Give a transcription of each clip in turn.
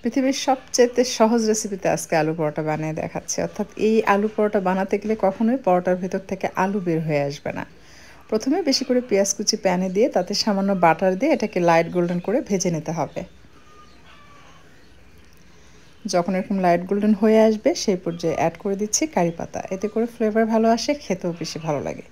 পৃথিবীর সবচেয়ে সহজ রেসিপিতে আজকে আলু পরোটা বানিয়ে দেখাচ্ছি। অর্থাৎ এই আলু পরোটা বানাতে গেলে কখনোই পরোটার ভেতর থেকে আলু বের হয়ে আসবে না। প্রথমে বেশি করে পেঁয়াজ কুচি প্যানে দিয়ে তাতে সামান্য বাটার দিয়ে এটাকে লাইট গোল্ডেন করে ভেজে নিতে হবে। যখন এরকম লাইট গোল্ডেন হয়ে আসবে সেই পর্যায়ে অ্যাড করে দিচ্ছি কারি পাতা। এতে করে ফ্লেভার ভালো আসে, খেতেও বেশি ভালো লাগে।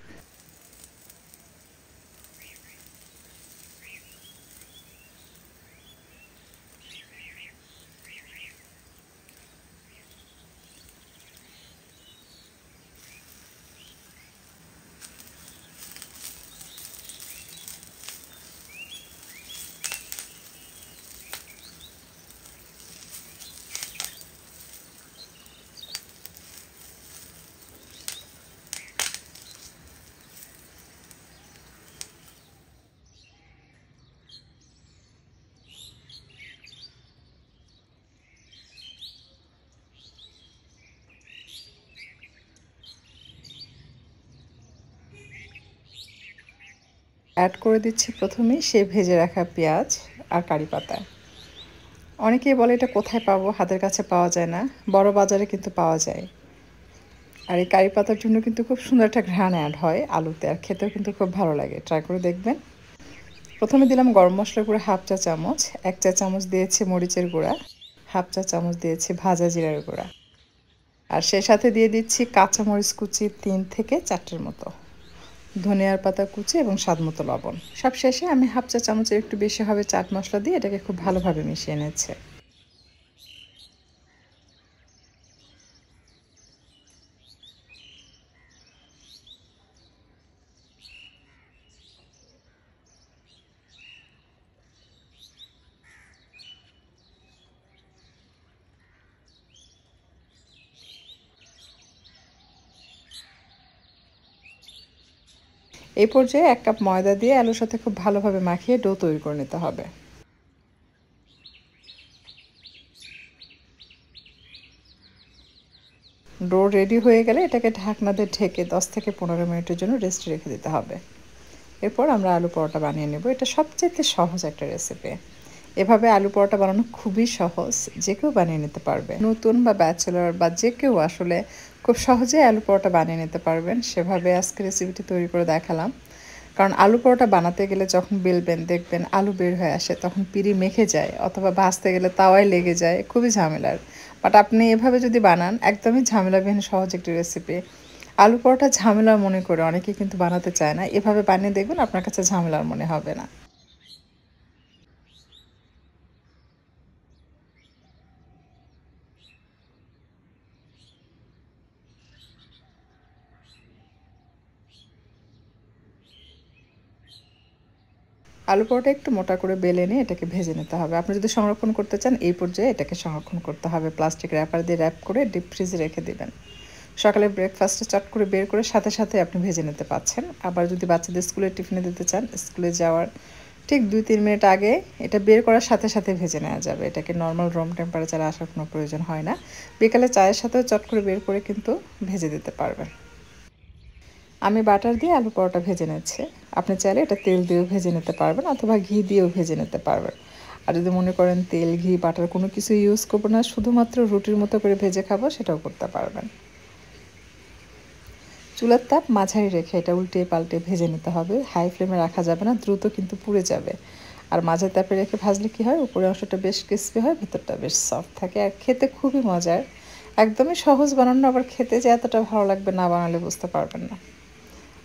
অ্যাড করে দিচ্ছি প্রথমেই সেই ভেজে রাখা পেঁয়াজ আর কারি পাতা। অনেকেই বলে এটা কোথায় পাবো, হাতের কাছে পাওয়া যায় না। বড় বাজারে কিন্তু পাওয়া যায়। আর এই কারি পাতার জন্য কিন্তু খুব সুন্দর একটা ঘ্রাণ অ্যাড হয় আলুতে, আর খেতেও কিন্তু খুব ভালো লাগে। ট্রাই করে দেখবেন। প্রথমে দিলাম গরম মশলার গুঁড়া হাফ চা চামচ, 1 চা চামচ দিয়েছি মরিচের গুঁড়া, হাফ চা চামচ দিয়েছি ভাজা জিরার গুঁড়া, আর সেই সাথে দিয়ে দিচ্ছি কাঁচামরিচ কুচি 3 থেকে 4টের মতো, ধনিয়ার পাতা কুচি এবং স্বাদ মতো লবণ। সব শেষে আমি হাফ চা চামচের একটু বেশি হবে চাট মশলা দিয়ে এটাকে খুব ভালোভাবে মিশিয়ে নিচ্ছে। এই পর্যায়ে 1 কাপ ময়দা দিয়ে আলুর সাথে খুব ভালোভাবে মাখিয়ে ডো তৈরি করে নিতে হবে। ডো রেডি হয়ে গেলে এটাকে ঢাকনা দিয়ে ঢেকে 10 থেকে 15 মিনিটের জন্য রেস্টে রেখে দিতে হবে। এরপর আমরা আলু পরোটা বানিয়ে নেব। এটা সবচেয়ে সহজ একটা রেসিপি। এভাবে আলু পরোটা বানানো খুবই সহজ, যে কেউ বানিয়ে নিতে পারবে। নতুন বা ব্যাচেলর বা যে কেউ আসলে খুব সহজেই আলু পরোটা বানিয়ে নিতে পারবেন। সেভাবে আজকে রেসিপিটি তৈরি করে দেখালাম। কারণ আলু পরোটা বানাতে গেলে যখন বেলবেন দেখবেন আলু বের হয়ে আসে, তখন পিঁড়ি মেখে যায়, অথবা ভাজতে গেলে তাওয়ায় লেগে যায়, খুবই ঝামেলার। বাট আপনি এভাবে যদি বানান, একদমই ঝামেলাবিহীন সহজ একটি রেসিপি। আলু পরোটা ঝামেলার মনে করে অনেকে কিন্তু বানাতে চায় না। এভাবে বানিয়ে দেখবেন আপনার কাছে ঝামেলার মনে হবে না। আলু পরোটা একটু মোটা করে বেলে নিয়ে এটাকে ভেজে নিতে হবে। আপনি যদি সংরক্ষণ করতে চান এই পর্যায়ে এটাকে সংরক্ষণ করতে হবে। প্লাস্টিক র্যাপার দিয়ে র্যাপ করে ডিপ ফ্রিজে রেখে দিবেন। সকালে ব্রেকফাস্টে চট করে বের করে সাথে সাথে আপনি ভেজে নিতে পারছেন। আবার যদি বাচ্চাদের স্কুলে টিফিনে দিতে চান, স্কুলে যাওয়ার ঠিক 2-3 মিনিট আগে এটা বের করার সাথে সাথে ভেজে নেওয়া যাবে। এটাকে নর্মাল রুম টেম্পারেচারে আসার কোনো প্রয়োজন হয় না। বিকালে চায়ের সাথেও চট করে বের করে কিন্তু ভেজে দিতে পারবেন। আমি বাটার দিয়ে আলু পরোটা ভেজে নিচ্ছি। আপনি চাইলে এটা তেল দিয়েও ভেজে নিতে পারবেন, অথবা ঘি দিয়েও ভেজে নিতে পারবেন। আর যদি মনে করেন তেল, ঘি, বাটার কোনো কিছু ইউজ করবো না, শুধুমাত্র রুটির মতো করে ভেজে খাবো, সেটাও করতে পারবেন। চুলার তাপ মাঝারি রেখে এটা উল্টে পাল্টে ভেজে নিতে হবে। হাই ফ্লেমে রাখা যাবে না, দ্রুত কিন্তু পুড়ে যাবে। আর মাঝের তাপে রেখে ভাজলে কী হয়, উপরের অংশটা বেশ ক্রিস্পি হয়, ভিতরটা বেশ সফট থাকে, আর খেতে খুবই মজার। একদমই সহজ বানানো, আবার খেতে যে এতটা ভালো লাগবে না বানালে বুঝতে পারবেন না।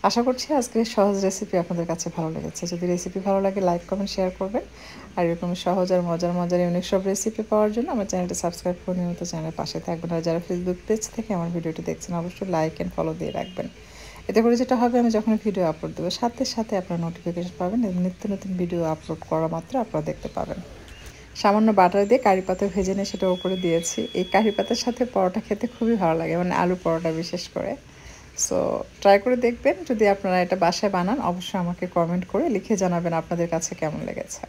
আশা করছি আজকের এই সহজ রেসিপি আপনাদের কাছে ভালো লেগেছে। যদি রেসিপি ভালো লাগে লাইক, কমেন্ট, শেয়ার করবেন। আর এরকম সহজ আর মজার ইউনিক সব রেসিপি পাওয়ার জন্য আমার চ্যানেলটি সাবস্ক্রাইব করে নিয়মিত চ্যানেলের পাশে থাকবেন। আর যারা ফেসবুক পেজ থেকে আমার ভিডিওটি দেখছেন, অবশ্যই লাইক অ্যান্ড ফলো দিয়ে রাখবেন। এতে করে যেটা হবে, আমি যখন ভিডিও আপলোড দেবো সাথে সাথে আপনারা নোটিফিকেশন পাবেন এবং নিত্য নতুন ভিডিও আপলোড করা মাত্র আপনারা দেখতে পাবেন। সামান্য বাটার দিয়ে কারি পাতা ভেজে নিয়ে সেটার উপরে দিয়েছি। এই কারি পাতার সাথে পরোটা খেতে খুবই ভালো লাগে, মানে আলু পরোটা বিশেষ করে। সো ট্রাই করে দেখবেন। যদি আপনারা এটা বাসায় বানান, অবশ্যই আমাকে কমেন্ট করে লিখে জানাবেন আপনাদের কাছে কেমন লেগেছে।